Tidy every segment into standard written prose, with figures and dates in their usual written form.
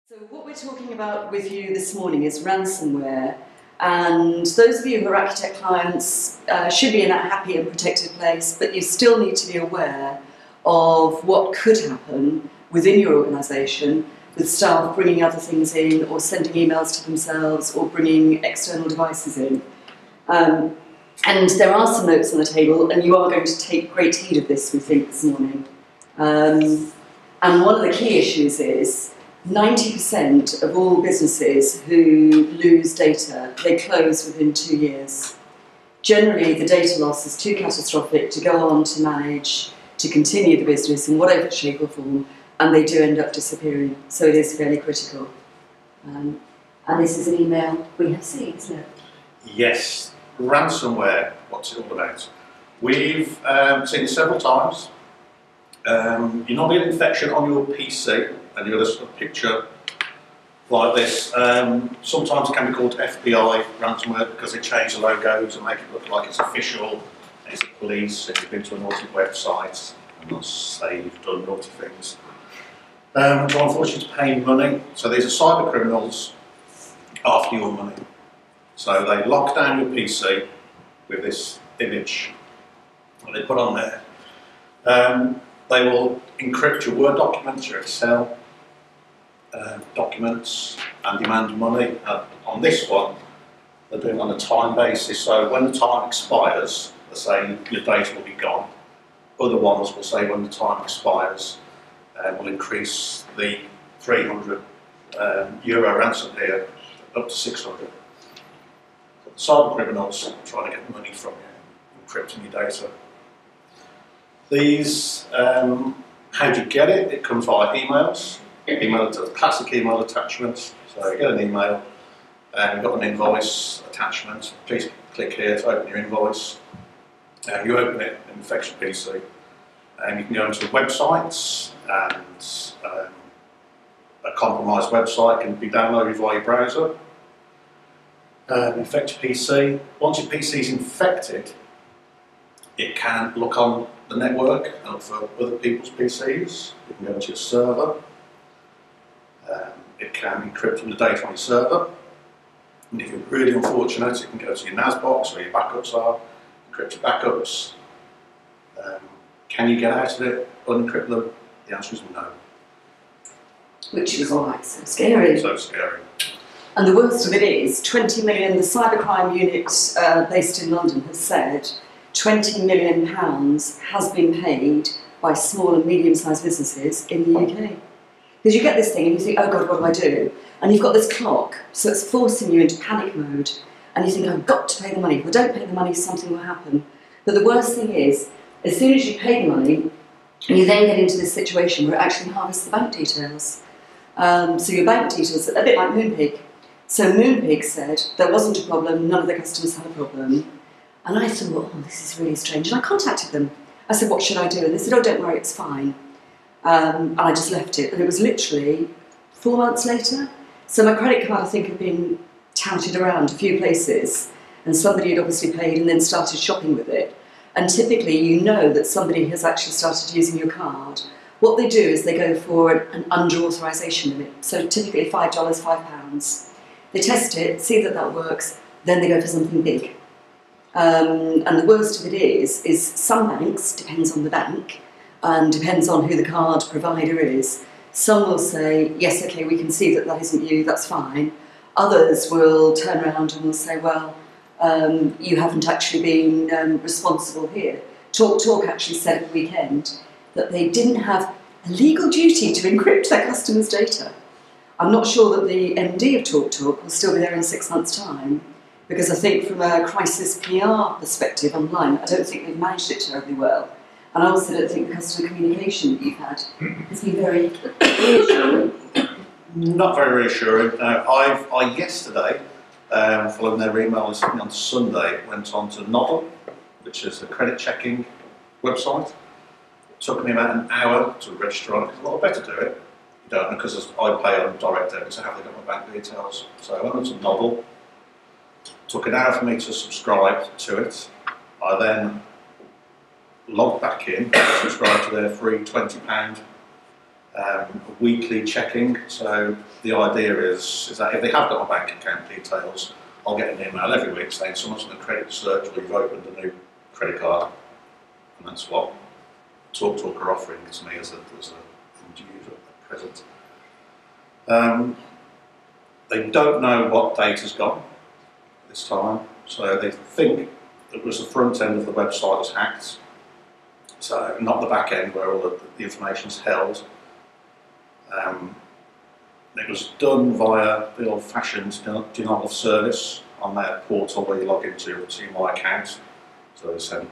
So what we're talking about with you this morning is ransomware, and those of you who are ACUTEC clients should be in that happy and protected place, but you still need to be aware of what could happen within your organisation with staff bringing other things in or sending emails to themselves or bringing external devices in. And there are some notes on the table, and you are going to take great heed of this, we think, this morning. And one of the key issues is 90% of all businesses who lose data, they close within 2 years. Generally, the data loss is too catastrophic to go on to manage, to continue the business in whatever shape or form, and they do end up disappearing. So it is fairly critical. And this is an email we have seen, isn't it? Yes. Ransomware, what's it all about? We've seen it several times. You normally get an infection on your PC, and you've got a picture like this. Sometimes it can be called FBI ransomware because they change the logos and make it look like it's official, and it's the police, and you've been to a naughty website, and they'll say you've done naughty things. So unfortunately, it's paying money. So these are cyber criminals after your money. So they lock down your PC with this image that they put on there. They will encrypt your Word documents, your Excel documents, and demand money. On this one, they're doing it on a time basis. So when the time expires, they say your data will be gone. Other ones will say when the time expires, we'll increase the €300 ransom here up to 600. Cyber criminals trying to get money from you, encrypting your data. These, how do you get it? It comes via emails, classic email attachments. So you get an email, and you've got an invoice attachment. Please click here to open your invoice. You open it, it infects your PC. You can go into websites, and a compromised website can be downloaded via your browser. Infect your PC. Once your PC is infected, it can look on the network and look for other people's PCs. You can go into your server. It can encrypt all the data on your server. And if you're really unfortunate, it can go to your NAS box where your backups are, encrypt your backups. Can you get out of it, unencrypt them? The answer is no. Which is so scary. So scary. And the worst of it is, 20 million, the cybercrime unit based in London has said, £20 million has been paid by small and medium-sized businesses in the UK. Because you get this thing and you think, oh God, what do I do? And you've got this clock, so it's forcing you into panic mode. And you think, I've got to pay the money. If I don't pay the money, something will happen. But the worst thing is, as soon as you pay the money, you then get into this situation where it actually harvests the bank details. So your bank details, a bit like Moonpig. So Moonpig said there wasn't a problem, none of the customers had a problem. And I thought, oh, this is really strange. And I contacted them. I said, what should I do? And they said, oh, don't worry, it's fine. And I just left it. And it was literally 4 months later. So my credit card, I think, had been touted around a few places. And somebody had obviously paid and then started shopping with it. And typically, you know that somebody has actually started using your card. What they do is they go for an under-authorisation limit. So typically $5, £5. They test it, see that that works, then they go for something big. And the worst of it is some banks, depends on the bank, and depends on who the card provider is. Some will say, yes, okay, we can see that that isn't you, that's fine. Others will turn around and will say, well, you haven't actually been responsible here. TalkTalk actually said at the weekend that they didn't have a legal duty to encrypt their customers' data. I'm not sure that the MD of TalkTalk will still be there in 6 months' time, because I think from a crisis PR perspective online, I don't think they've managed it terribly well. And I also don't think the customer communication that you've had has been very reassuring. Not very reassuring. I yesterday, following their email on Sunday, went on to Noddle, which is a credit checking website. It took me about an hour to register on it, because I better do it. You don't, because I pay on direct debit, so I haven't got my bank details. So I went on to Noddle. Took an hour for me to subscribe to it. I then logged back in, subscribed to their free £20 weekly checking. So the idea is that if they have got my bank account details, I'll get an email every week saying someone's done a credit search or you've opened a new credit card. And that's what TalkTalk are offering to me as a end user at present. They don't know what data's gone this time, so they think it was the front end of the website was hacked, so not the back end where all the information's held. It was done via the old-fashioned denial of service on their portal where you log into see my account. So they sent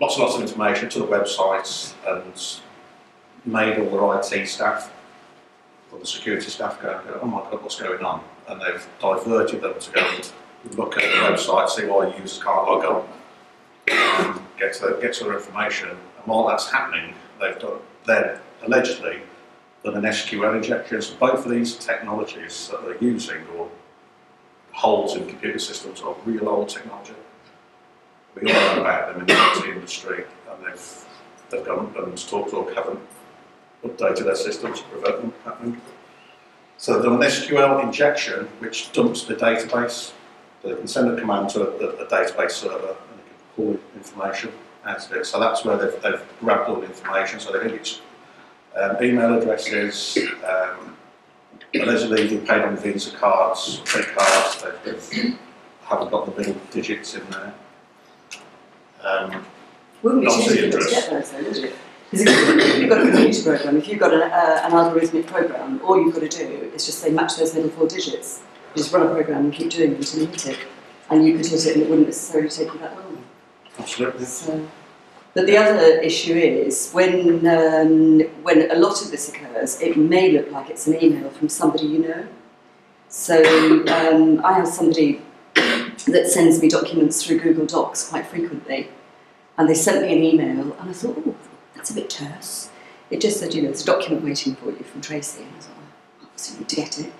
lots and lots of information to the website and made all the IT staff or the security staff go, oh my God, what's going on? And they've diverted them to go and look at the website, see why users can't log on, and get to their information. And while that's happening, they've then allegedly done an SQL injection. So both of these technologies that they're using, or holes in computer systems, are real old technology. We all know about them in the IT industry, and they've gone and TalkTalk haven't updated their systems to prevent them happening. So they've done an SQL injection which dumps the database. So they can send a command to a database server and they can pull information out of it. So that's where they've grabbed all the information. So they think it's email addresses, allegedly you paid on Visa cards, credit cards, they haven't got the middle digits in there. Wouldn't be too difficult to get those though, would it? Because if you've got a computer program, if you've got an algorithmic program, all you've got to do is just say match those middle 4 digits. You just run a program and keep doing it until you hit it. And you could hit it and it wouldn't necessarily take you that long. Absolutely. So, but the other issue is when a lot of this occurs, it may look like it's an email from somebody you know. So I have somebody that sends me documents through Google Docs quite frequently. And they sent me an email and I thought, oh, that's a bit terse. It just said, you know, there's a document waiting for you from Tracy. And I thought, oh, I need to get it.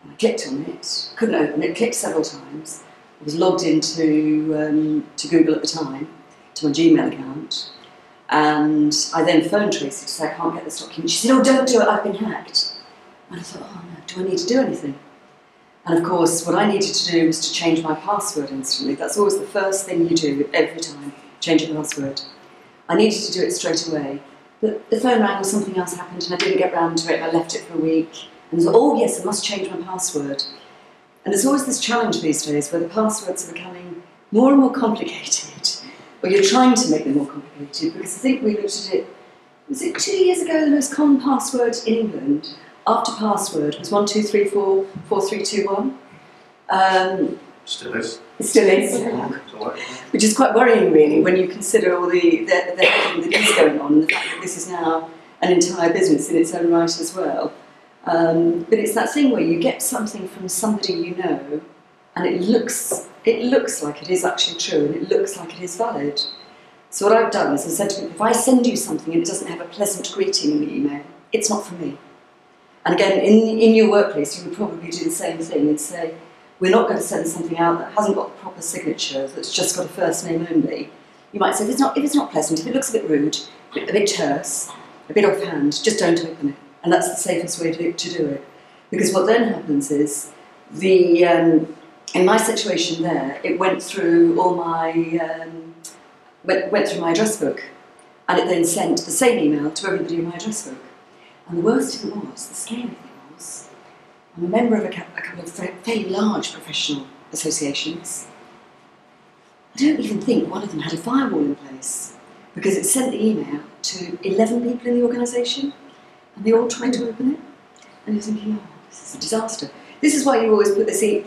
And I clicked on it, couldn't open it, clicked several times. I was logged into to Google at the time, to my Gmail account. And I then phoned Tracy to say, I can't get this document. She said, oh, don't do it, I've been hacked. And I thought, oh no, do I need to do anything? And of course, what I needed to do was to change my password instantly. That's always the first thing you do every time, change your password. I needed to do it straight away. But the phone rang or something else happened and I didn't get round to it and I left it for a week. And I thought, oh yes, I must change my password. And there's always this challenge these days where the passwords are becoming more and more complicated. Or you're trying to make them more complicated, because I think we looked at it, was it 2 years ago, the most common password in England after password was 12344321. Still is. It still is. Which is quite worrying, really, when you consider all the hacking that is going on and the fact that this is now an entire business in its own right as well. But it's that thing where you get something from somebody you know, and it looks like it is actually true, and it looks like it is valid. So what I've done is I said to them, if I send you something and it doesn't have a pleasant greeting in the email, it's not for me. And again, in your workplace, you would probably do the same thing and say, we're not going to send something out that hasn't got the proper signature, that's just got a first name only. You might say, if it's not pleasant, if it looks a bit rude, a bit terse, a bit offhand, just don't open it. And that's the safest way to do it. Because what then happens is, in my situation there, it went through all my, went through my address book, and it then sent the same email to everybody in my address book. And the worst of it was, the scary thing was, I'm a member of a couple of fairly large professional associations. I don't even think one of them had a firewall in place, because it sent the email to 11 people in the organisation, and they all tried to open it. And you're thinking, oh, this is a disaster. This is why you always put this bit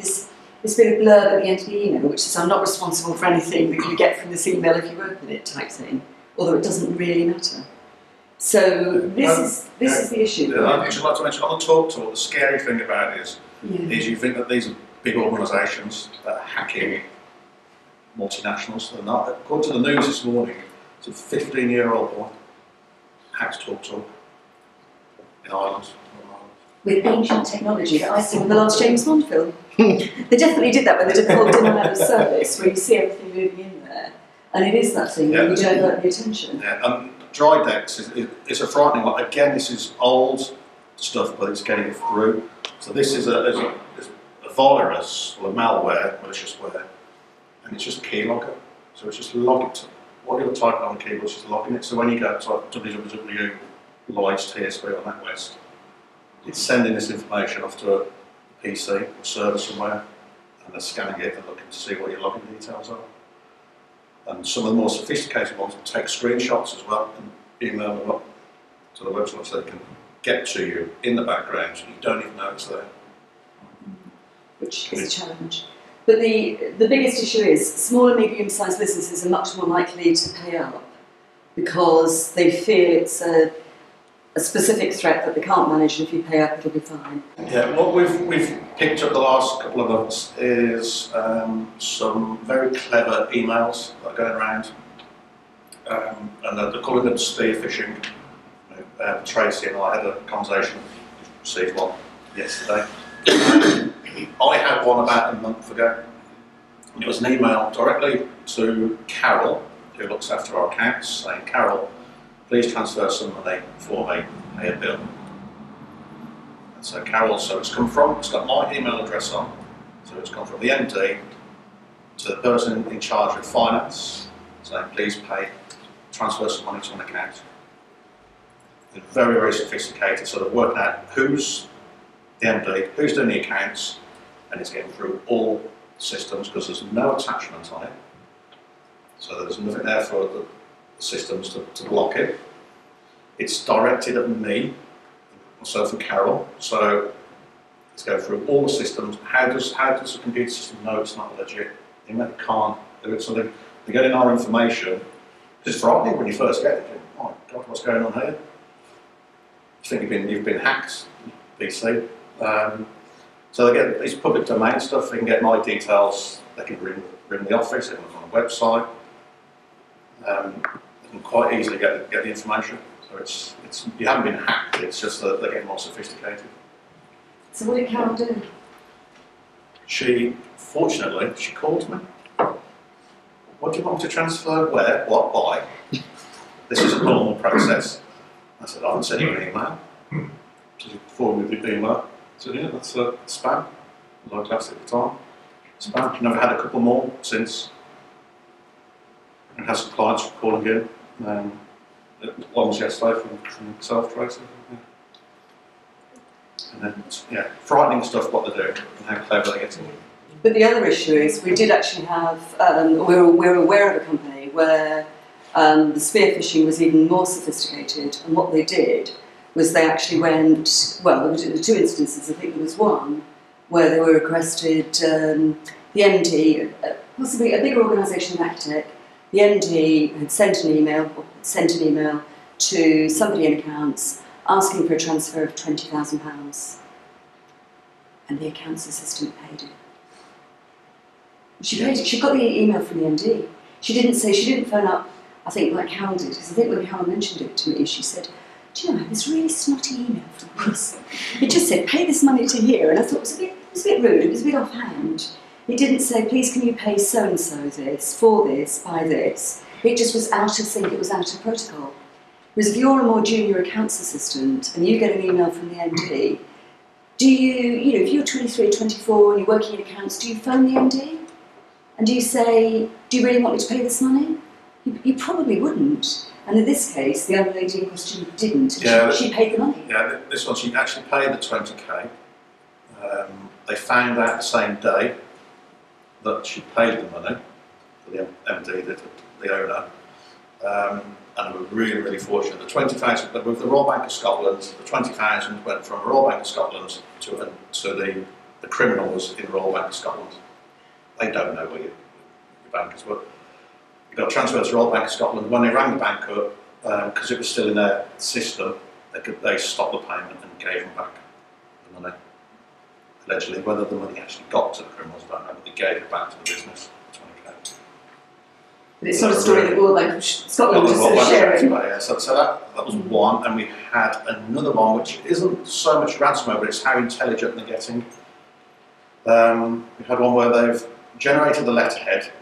of blurb at the end of the email, which says, I'm not responsible for anything that you get from this email if you open it, type thing, although it doesn't really matter. So this is the issue. I'd just like to mention, on the TalkTalk, the scary thing about it is you think that these are big organisations that are hacking multinationals. They're not. According to the news this morning, it's a 15-year-old boy hacked TalkTalk in Ireland. With ancient technology that I saw in the last James Bond film. They definitely did that when they did the whole denial of service, where you see everything moving in there. And it is that thing where you don't like the attention. Yeah, dry decks is a frightening one. Again, this is old stuff, but it's getting through. So this is a virus or a malware, maliciousware, and it's just keylogger. So it's just logging to what you're typing on the keyboard, it's just logging it. So when you go to www. Lloyd's TSB on NatWest, it's sending this information off to a PC or server somewhere, and they're scanning it and looking to see what your login details are. And some of the more sophisticated ones will take screenshots as well and email them up to the website so they can get to you in the background so you don't even know it's there. Which is a challenge. But the biggest issue is small and medium-sized businesses are much more likely to pay up because they fear it's a specific threat that they can't manage, and if you pay up it'll be fine. Yeah, what we've picked up the last couple of months is some very clever emails that are going around, and they're calling them spear phishing. Tracy and I had a conversation, received one yesterday. I had one about a month ago. It was an email directly to Carol, who looks after our accounts, saying, Carol, please transfer some money for me, pay a bill. And so Carol, it's come from, it's got my email address on, so it's come from the MD to the person in charge of finance, saying please transfer some money to an account. They're very, very sophisticated, so they're working out who's the MD, who's doing the accounts, and it's getting through all systems because there's no attachment on it. So there's nothing there for the systems to block it. It's directed at me, also from Carol, so it's going through all the systems. How does the computer system know it's not legit? They can't do it, so they're getting our information. It's frightening when you first get it. You think, oh God, what's going on here? You think you've been hacked, PC. So they get these public domain stuff. They can get my details. They can ring the office. They can look on the website. They can quite easily get the information. So it's you haven't been hacked. It's just that they're getting more sophisticated. So what did Carol do? Fortunately, she called me. What do you want me to transfer? Where? What? Why? This is a normal process. I said, I haven't sent you an email. She forwarded me the email. I said, yeah, that's spam. Like last at the time. Spam. Never had a couple more since. And had some clients calling in. One was yesterday from self-tracing. Yeah. And then, yeah, frightening stuff what they're doing and how clever they're getting. But the other issue is we did actually have, we're aware of a company where the spear phishing was even more sophisticated, and what they did was they actually went, well, there were two instances. I think there was one where they were requested, the MD, possibly a bigger organisation than ACUTEC, the MD had sent an email to somebody in accounts asking for a transfer of £20,000, and the accounts assistant paid it. She paid it. She got the email from the MD. She didn't phone up, I think, like Carol did, because I think when Carol mentioned it to me, she said, do you know, I had this really snotty email from this. It just said, pay this money to here, and I thought it was a bit rude, it was a bit offhand. It didn't say, please can you pay so-and-so this, for this, by this. It just was out of sync, it was out of protocol. Whereas if you're a more junior accounts assistant and you get an email from the MD, do you, if you're 23, 24 and you're working in accounts, do you phone the MD? And do you say, do you really want me to pay this money? You probably wouldn't. And in this case, the other lady in question didn't. Yeah, she paid the money. Yeah, this one, she actually paid the 20k. They found out the same day that she paid the money for the MD, the owner. And we were really, really fortunate. The 20,000, with the Royal Bank of Scotland, the 20,000 went from Royal Bank of Scotland to the criminals in Royal Bank of Scotland. They don't know where your bank is, but you got transferred to Royal Bank of Scotland. When they rang the bank up, because it was still in their system, they stopped the payment and gave them back the money. Allegedly, whether the money actually got to the criminals, I don't know, but they gave it back to the business. 20k. But it's not a story that Royal Bank of Scotland was just sharing. Yeah. So that was one, and we had another one which isn't so much ransomware, but it's how intelligent they're getting. We've had one where they've generated the letterhead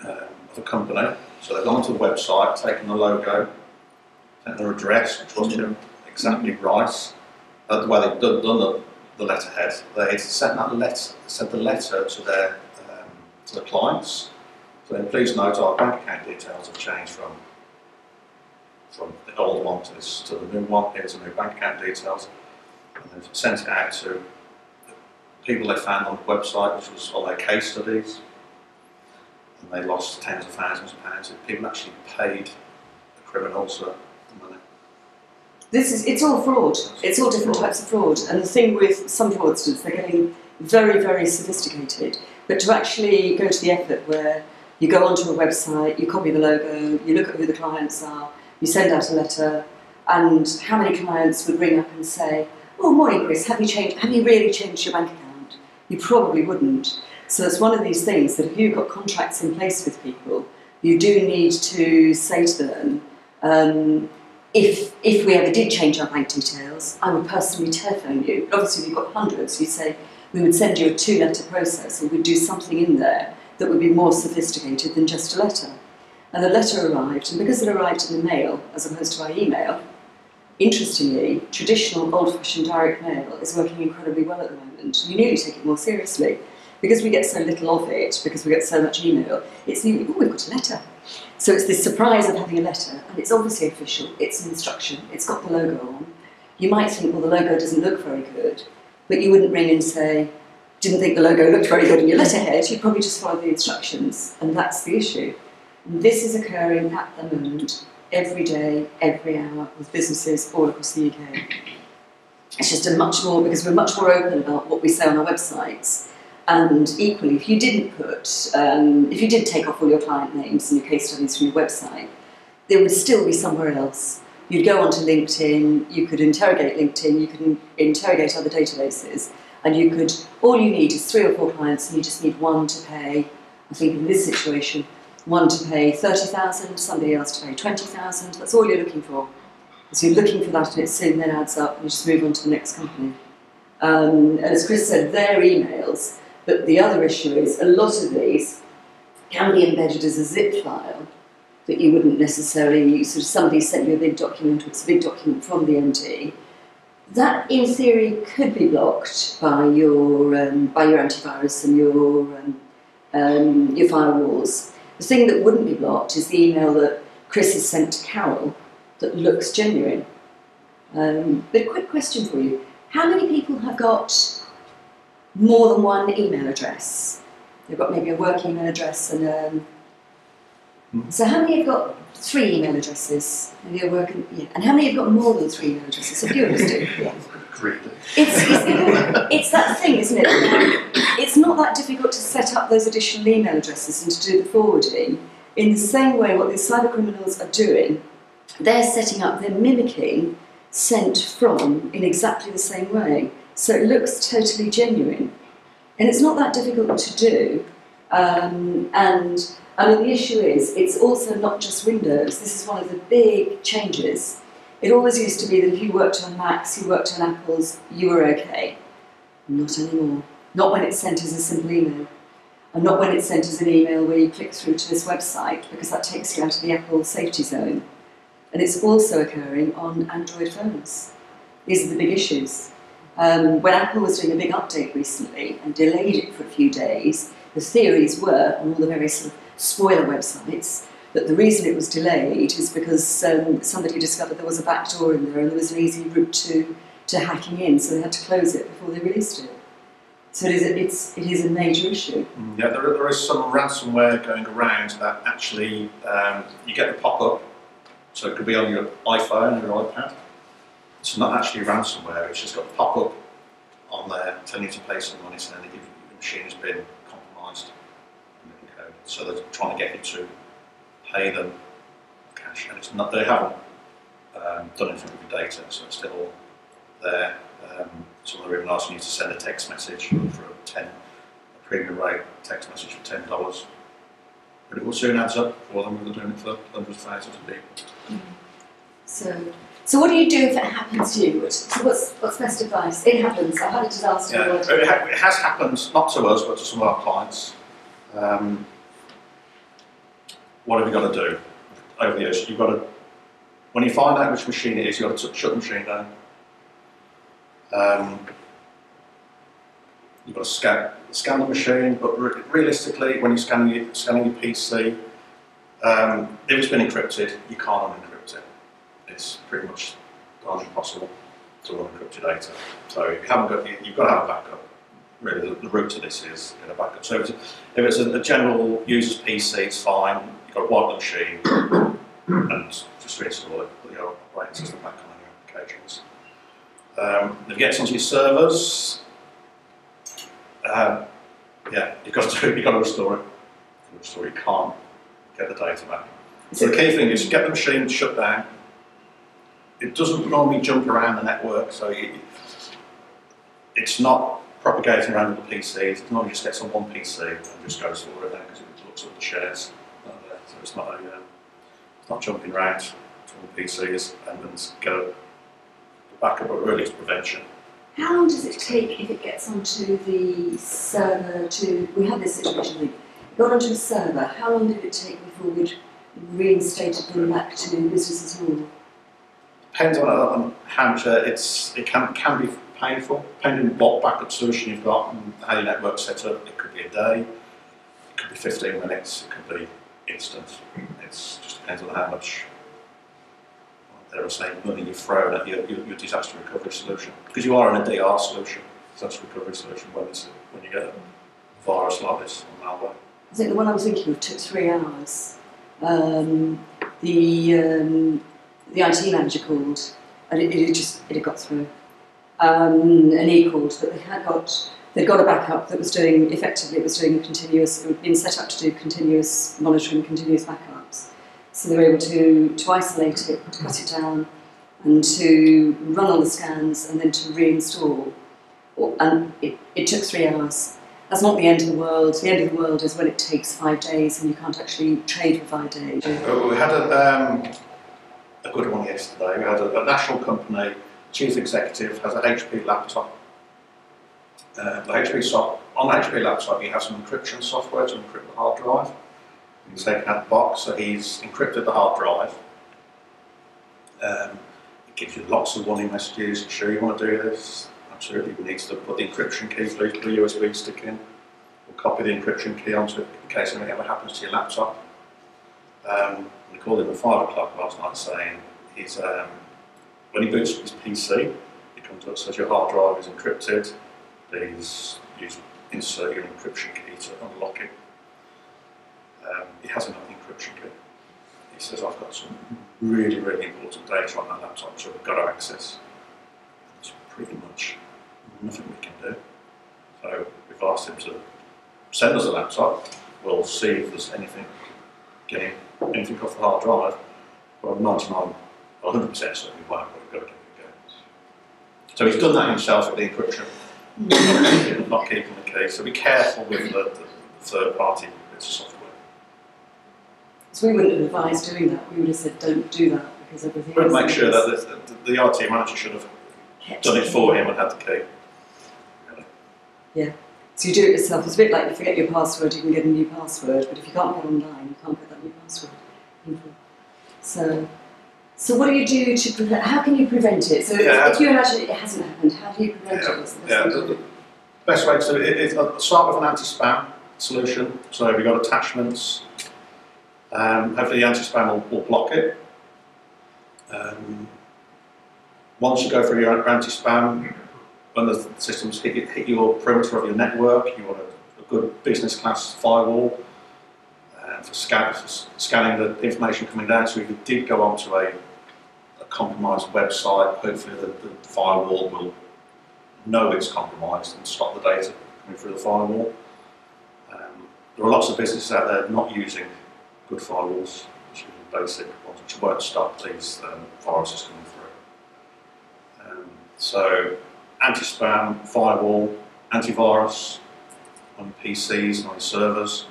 of a company, So they've gone to the website, taken the logo, taken their address, which wasn't exactly right. The way they've done the letterhead, they sent the letter to the clients. So then please note our bank account details have changed from the old one to the new one. Here's the new bank account details. And they've sent it out to the people they found on the website, which was all their case studies. And they lost tens of thousands of pounds. People actually paid the criminals the money. It's all fraud. It's all different types of fraud. And the thing with some fraudsters, they're getting very, very sophisticated. But to actually go to the effort where you go onto a website, you copy the logo, you look at who the clients are, you send out a letter, and how many clients would ring up and say, "Oh, morning, Chris, have you really changed your bank account?" You probably wouldn't. So it's one of these things that if you've got contracts in place with people, you do need to say to them, if we ever did change our bank details, I would personally telephone you. But obviously, if you've got hundreds, you say, we would send you a 2-letter process, or we'd do something in there that would be more sophisticated than just a letter. And the letter arrived, and because it arrived in the mail as opposed to by email, interestingly, traditional old-fashioned direct mail is working incredibly well at the moment. You nearly take it more seriously. Because we get so little of it, because we get so much email, it's nearly, oh, we've got a letter. So it's this surprise of having a letter, and it's obviously official, it's an instruction, it's got the logo on. You might think, well, the logo doesn't look very good, but you wouldn't ring and say, didn't think the logo looked very good in your letterhead, you'd probably just follow the instructions, and that's the issue. And this is occurring at the moment, every day, every hour, with businesses all across the UK. It's just because we're much more open about what we say on our websites. And equally, if you did take off all your client names and your case studies from your website, there would still be somewhere else. You'd go onto LinkedIn, you could interrogate LinkedIn, you could interrogate other databases, and all you need is 3 or 4 clients, and you just need one to pay, I think in this situation, one to pay 30,000, somebody else to pay 20,000, that's all you're looking for. So you're looking for that, and it soon then adds up, and you just move on to the next company. And as Chris said, they're emails. But the other issue is a lot of these can be embedded as a zip file that you wouldn't necessarily use. So somebody sent you a big document, or it's a big document from the MD. That, in theory, could be blocked by your antivirus and your firewalls. The thing that wouldn't be blocked is the email that Chris has sent to Carol that looks genuine. But a quick question for you. How many people have got more than one email address? They've got maybe a work email address and so how many have got 3 email addresses? Maybe a work and how many have got more than 3 email addresses? A few of us do. Yeah. It's that thing, isn't it? It's not that difficult to set up those additional email addresses and to do the forwarding. In the same way, what these cyber criminals are doing, they're mimicking sent from in exactly the same way. So it looks totally genuine. And it's not that difficult to do. And the issue is, it's also not just Windows. This is one of the big changes. It always used to be that if you worked on Macs, you worked on Apples, you were okay. Not anymore. Not when it's sent as a simple email. And not when it's sent as an email where you click through to this website, because that takes you out of the Apple safety zone. And it's also occurring on Android phones. These are the big issues. When Apple was doing a big update recently and delayed it for a few days, the theories were, on all the various sort of spoiler websites, that the reason it was delayed is because somebody discovered there was a backdoor in there and there was an easy route to hacking in, so they had to close it before they released it. So it is a major issue. Yeah, there is some ransomware going around that actually you get the pop-up, so it could be on your iPhone or your iPad. It's not actually ransomware, it's just got a pop-up on there telling you to pay some money, saying that your machine has been compromised. So they're trying to get you to pay them cash, and it's not, they haven't done anything with your data, so it's still all there. Some of them are even asking you to send a text message for a premium rate text message for $10. But it will soon add up for them. We're doing it for hundreds of thousands of people. So what do you do if it happens to you? So what's best advice? It happens. I had a disaster. Yeah, it has happened, not to us, but to some of our clients. what have you got to do over the years? You've got to, when you find out which machine it is, you've got to shut the machine down. You've got to scan the machine, but realistically, when you're scanning your PC, if it's been encrypted, you can't unencrypt it. It's pretty much impossible to unencrypt your data. So if you haven't got, you've got to have a backup. Really, the root to this is get a backup. So if it's a general user's PC, it's fine. You've got to wipe the machine and just reinstall it, put your operating system back on your applications. If it gets onto your servers, yeah, you've got to restore it. You can't get the data back. So the key thing is get the machine shut down. It doesn't normally jump around the network, so it's not propagating around the PCs. It normally just gets on one PC and just goes for it because it looks at the shares. So it's not jumping around to all the PCs and then get a backup, but really it's prevention. How long does it take if it gets onto the server we had this situation, it got onto a server, how long did it take before we'd reinstated them back to business as normal? Depends on how much it can be painful, depending on what backup solution you've got and how your network's set up. It could be a day, it could be 15 minutes, it could be instant. It just depends on how much, they were saying, money you've thrown at your disaster recovery solution. Because you are in a DR solution, disaster recovery solution, when you get a virus like this or malware. I think the one I was thinking of took 3 hours. The IT manager called, and it had got through. And he called that they'd got a backup that was doing, effectively it was doing continuous, it had been set up to do continuous monitoring, continuous backups. So they were able to isolate it, to cut it down, and to run all the scans, and then to reinstall. And it took 3 hours. That's not the end of the world. The end of the world is when it takes 5 days and you can't actually trade for 5 days. We had a good one yesterday. We had a national company, chief executive has a HP laptop. On the HP laptop you have some encryption software to encrypt the hard drive. He's taken out the box, so he's encrypted the hard drive. It gives you lots of warning messages. Sure you want to do this? Absolutely, we need to put the encryption key through the USB stick in. We'll copy the encryption key onto it in case anything ever happens to your laptop. We called him at 5 o'clock last night saying when he boots his PC, he comes up and says your hard drive is encrypted. Please insert your encryption key to unlock it. He hasn't got the encryption key. He says I've got some really, really important data on that laptop which I've got to access. It's pretty much nothing we can do. So we've asked him to send us a laptop. We'll see if there's anything off the hard drive. Well, 99, 100% certain we won't, but we've got to give it a go. So he's done that himself with the encryption, not keeping the key. So be careful with the third-party bits of software. So we wouldn't have advised doing that. We would have said don't do that because everything. We'd make sure that the IT manager should have done it for him and had the key. Really. Yeah. So you do it yourself. It's a bit like you forget your password, you can get a new password, but if you can't get online, you can't get that new password. So what do you do to prevent? How can you prevent it? So if you imagine it hasn't happened, how do you prevent it? The best way to do it is start with an anti-spam solution. So if you've got attachments, hopefully the anti-spam will block it. Once you go through your anti-spam, when the systems hit your perimeter of your network, you want a good business class firewall for scanning the information coming down. So if you did go onto a compromised website, hopefully the firewall will know it's compromised and stop the data coming through the firewall. There are lots of businesses out there not using good firewalls, which are basic ones which won't stop these viruses coming through. So anti-spam, firewall, antivirus on PCs and on servers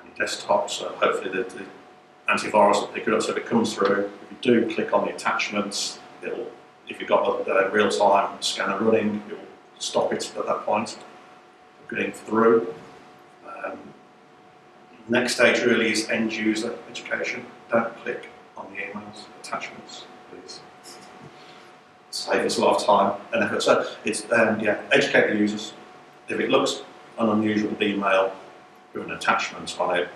and desktops. So hopefully the antivirus will pick it up. So if it comes through, if you do click on the attachments, if you've got the real-time scanner running, it will stop it at that point from getting through. Next stage really is end user education. Don't click on the emails, attachments, please. Save us a lot of time and effort. So it's educate the users. If it looks an unusual email with an attachment on it,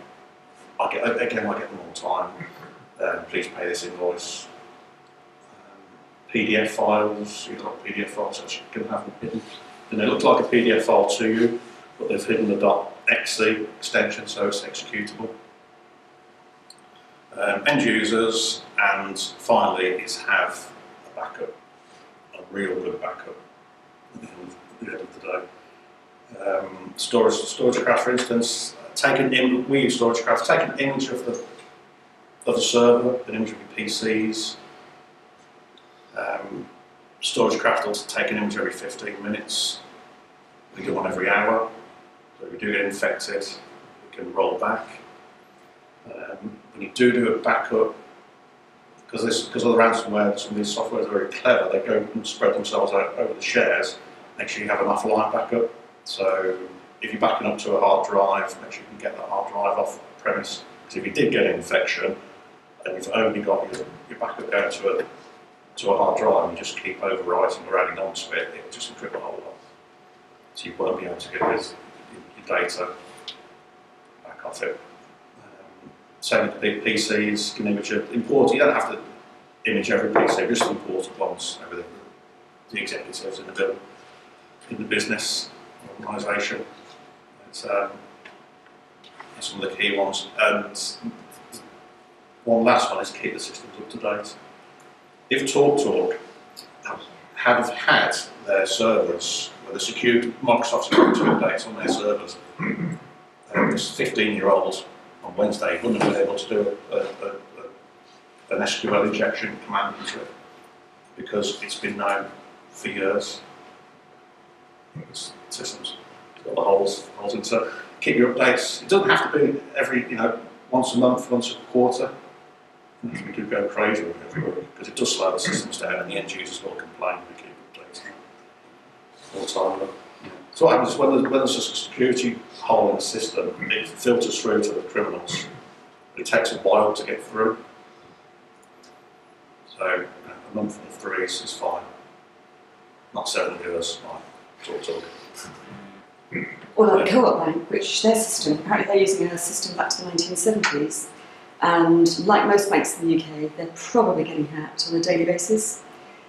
I get them all the time. Please pay this invoice. PDF files, you've got PDF files that you can have them hidden. And they look like a PDF file to you, but they've hidden the .exe extension so it's executable. End users, and finally is have a backup, a real good backup at the end of the day. StorageCraft, for instance, we use StorageCraft, take an image of the server, an image of your PCs. StorageCraft will take an image every 15 minutes. We do one every hour. So if we do get infected, we can roll back. When you do a backup, because of the ransomware, some of these softwares are very clever, they go and spread themselves out over the shares, make sure you have an offline backup. So if you're backing up to a hard drive, make sure you can get that hard drive off premise. Because if you did get an infection, and you've only got your backup going to a hard drive, and you just keep overwriting or adding onto it, it will just encrypt the whole lot. So you won't be able to get your data back off it. Same with the big PCs, you can image it. Important, you don't have to image every PC, just the important ones, the executives in the business organisation. It's some of the key ones. And one last one is keep the systems up to date. If TalkTalk have had their servers, the Microsoft security updates on their servers, this 15-year-old on Wednesday wouldn't have been able to do an SQL injection command into it because it's been known for years. It's systems, it's got the holes in. So keep your updates. It doesn't have to be every, once a month, once a quarter. We do go crazy with it every week because it does slow the systems down and the end users will complain we keep updating all the time. So what happens is when there's a security hole in the system, it filters through to the criminals. It takes a while to get through. So a month and 3 is fine. Not 7 years, like talk. Or like Co-op Bank, which their system, apparently they're using a system back to the 1970s. And like most banks in the UK, they're probably getting hacked on a daily basis.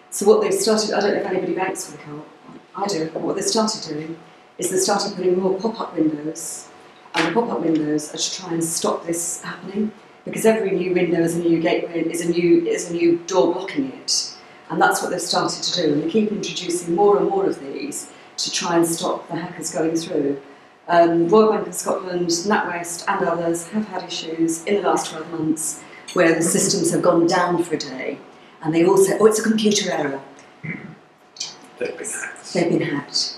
So what they've started, I don't know if anybody banks for the Co-op, I do, but what they started doing is they started putting more pop-up windows, and the pop-up windows are to try and stop this happening, because every new window is a new gateway, is a new door blocking it, and that's what they've started to do, and they keep introducing more and more of these to try and stop the hackers going through. Royal Bank of Scotland, NatWest and others have had issues in the last 12 months where the systems have gone down for a day and they all say, oh, it's a computer error. They've been hacked. They've been hacked.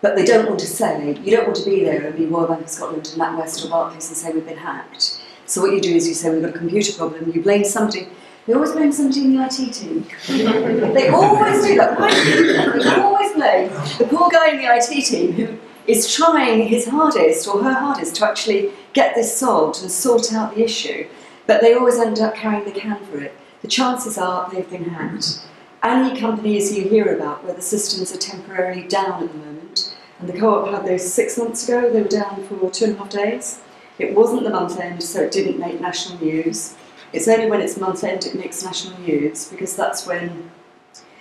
But they don't want to say, you don't want to be there and be Royal Bank of Scotland and NatWest or Barclays and say we've been hacked. So what you do is you say we've got a computer problem, you blame somebody. They always blame somebody in the IT team. They always do that. Why do they do that? They always blame the poor guy in the IT team who is trying his hardest or her hardest to actually get this solved and sort out the issue, but they always end up carrying the can for it. The chances are they've been hacked. Any companies you hear about where the systems are temporarily down at the moment, and the Co-op had those 6 months ago, they were down for 2.5 days. It wasn't the month end, so it didn't make national news. It's only when it's month end it makes national news, because that's when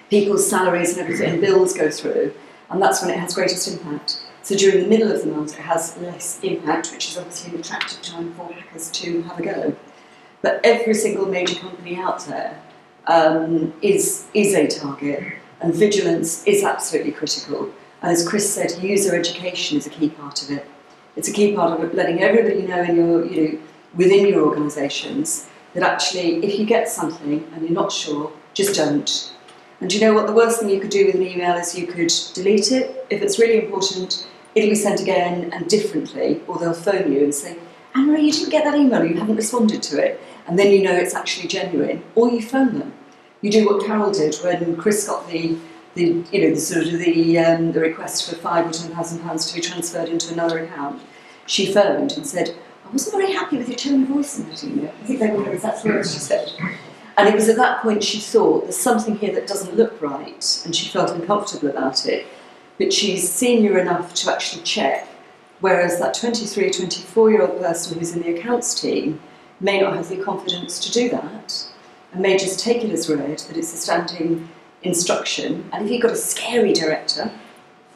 people's salaries and everything and bills go through, and that's when it has greatest impact. So during the middle of the month it has less impact, which is obviously an attractive time for hackers to have a go. But every single major company out there is a target, and vigilance is absolutely critical. And as Chris said, user education is a key part of it. It's a key part of it, letting everybody know in your, within your organisations that actually if you get something and you're not sure, just don't. And do you know what the worst thing you could do with an email is you could delete it. If it's really important, it'll be sent again and differently, or they'll phone you and say, Annmarie, you didn't get that email, you haven't responded to it, and then you know it's actually genuine, or you phone them. You do what Carol did when Chris got the request for £5,000 or £10,000 to be transferred into another account. She phoned and said, I wasn't very happy with your tone of voice in that email. I think they were the exact words she said. And it was at that point she thought, there's something here that doesn't look right, and she felt uncomfortable about it. But she's senior enough to actually check, whereas that 23, 24-year-old person who's in the accounts team may not have the confidence to do that, and may just take it as read, that it's a standing instruction. And if you've got a scary director,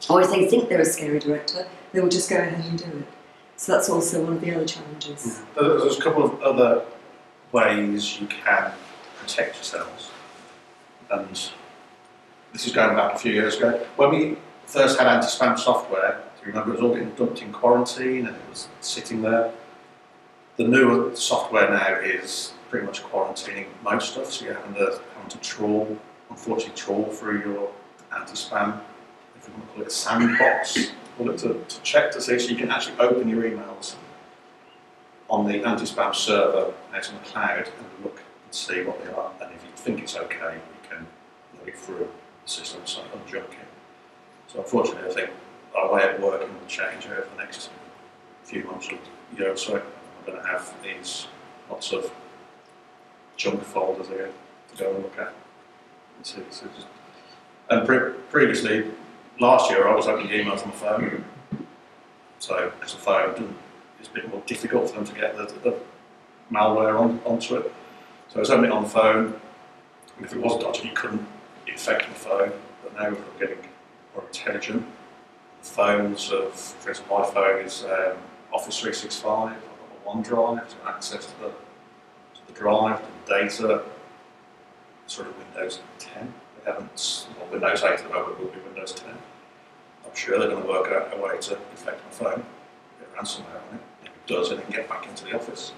or if they think they're a scary director, they will just go ahead and do it. So that's also one of the other challenges. There's a couple of other ways you can protect yourselves. And this is going back a few years ago. When we first had anti-spam software, do you remember it was all getting dumped in quarantine and it was sitting there? The newer software now is pretty much quarantining most stuff, so you're having to trawl, unfortunately trawl through your anti-spam, if we want to call it a sandbox, to check to see, so you can actually open your emails on the anti-spam server out in the cloud and look and see what they are, and if you think it's okay, you can look through the system and unjunk it. So unfortunately I think our way of working will change over the next few months or year or so. We're going to have these lots of junk folders here to go and look at. And previously, last year I was opening emails on the phone, so because the phone it's a bit more difficult for them to get the malware onto it. So I was opening it on the phone, and if it was dodgy, you couldn't infect the phone. But now we're getting more intelligent. The phones of, for instance, my phone is Office 365 or OneDrive to access to the drive, the data. Sort of Windows 10. They haven't, well, Windows 8 at the moment will be Windows 10. I'm sure they're going to work out a way to infect my phone, get ransomware on it. If it does, then it can get back into the office,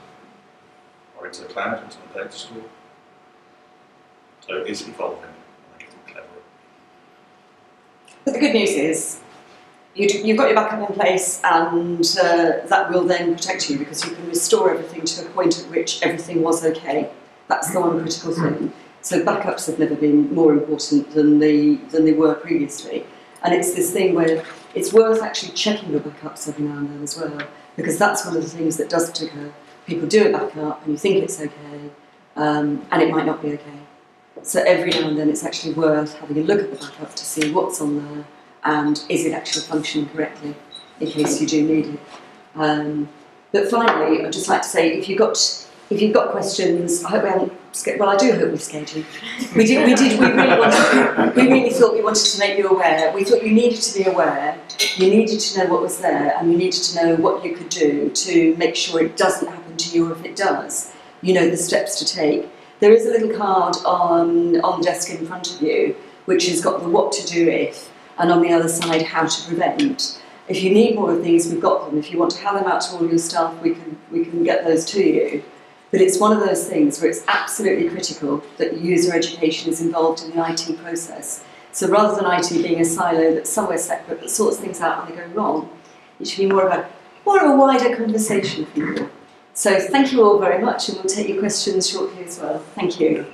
or into the cloud, into the data store. So it is evolving, and they're getting cleverer. But the good news is, you've got your backup in place, and that will then protect you, because you can restore everything to a point at which everything was okay. That's the one critical thing. So backups have never been more important than they were previously. And it's this thing where it's worth actually checking your backups every now and then as well, because that's one of the things that does occur. People do a backup and you think it's okay, and it might not be okay. So every now and then it's actually worth having a look at the backup to see what's on there and is it actually functioning correctly in case you do need it. But finally, I'd just like to say, if you've got questions, I hope we haven't scared. Well, I do hope we've scared you. We really thought we wanted to make you aware. We thought you needed to be aware. You needed to know what was there, and you needed to know what you could do to make sure it doesn't happen to you, or if it does, you know the steps to take. There is a little card on the desk in front of you, which has got the what to do if, and on the other side, how to prevent. If you need more of these, we've got them. If you want to hand them out to all your staff, we can get those to you. But it's one of those things where it's absolutely critical that user education is involved in the IT process. So rather than IT being a silo that's somewhere separate that sorts things out when they go wrong, it should be more of a wider conversation for you. So thank you all very much, and we'll take your questions shortly as well. Thank you.